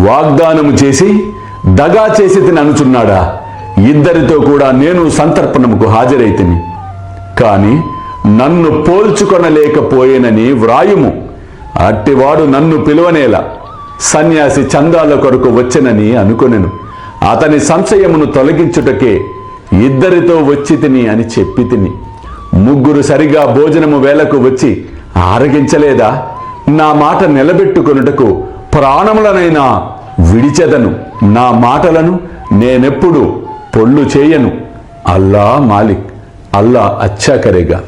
వాగ్దానము చేసి దగా చేసి అనుచున్నాడా? ఇద్దరితో కూడా నేను సంతర్పణముకు హాజరైతిని, కాని నన్ను పోల్చుకొనలేకపోయేనని వ్రాయుము. అట్టివాడు నన్ను పిలువనేలా, సన్యాసి చందాల కొరకు వచ్చెనని అనుకొనెను. అతని సంశయమును తొలగించుటకే ఇద్దరితో వచ్చి తిని అని చెప్పి తిని. ముగ్గురు సరిగా భోజనము వేళకు వచ్చి ఆరగించలేదా? నా మాట నిలబెట్టుకొనుటకు ప్రాణములనైనా విడిచెదను. నా మాటలను నేనెప్పుడు పొల్లు చేయను. అల్లా మాలిక్, అల్లా అచ్చా కరేగా.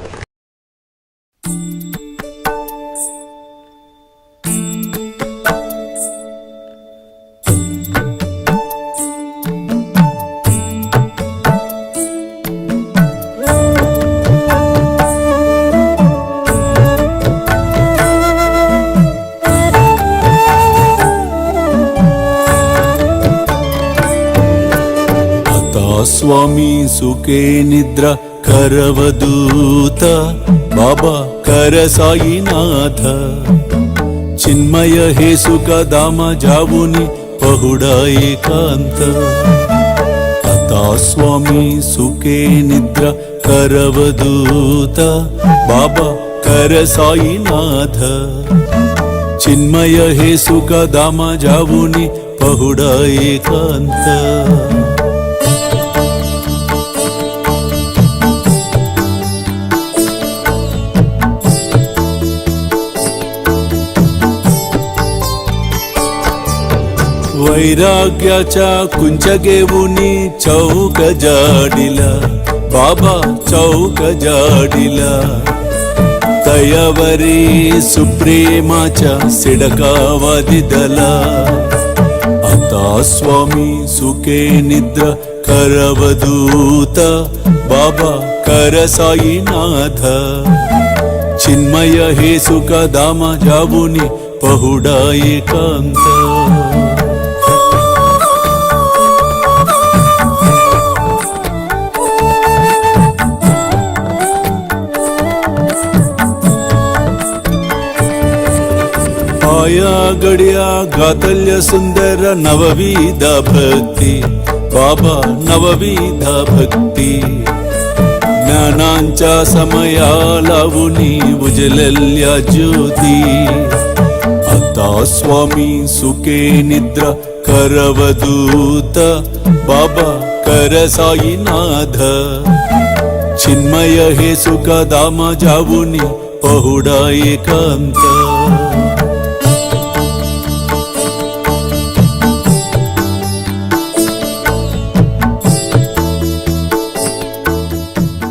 స్వామి సుఖే నిద్ర కరవదూత బాబా కర సాయినాథ చిన్మయ హే సుఖ దామ జావుని పహుడా ఏకాంత అతా స్వామి సుఖే నిద్ర కరవదూత బాబా కర సాయినాథ చిన్మయ హే సుఖ దామ జావుని పహుడా ఏకాంత वैराग्याच्या कुंचगेवुनी चौक जाडिला बाबा चौक जाडिला दयावरी सुप्रेमाच्या सिडकावादिदला आता स्वामी सुखे निद्र करवदूत बाबा कर साईनाथ चिन्मय हे सुख दाम जावुनी पहुडा एकांत आया गड्या गातल्य सुंदर नवविध भक्ती बाबा नवविध भक्ती ज्ञानांच्या समया लावुनी उजलल्या ज्योती आता स्वामी सुखे निद्रा करवदूत बाबा कर साईनाथ चिन्मय हे सुख दाम जावुनी पहुडा एकांत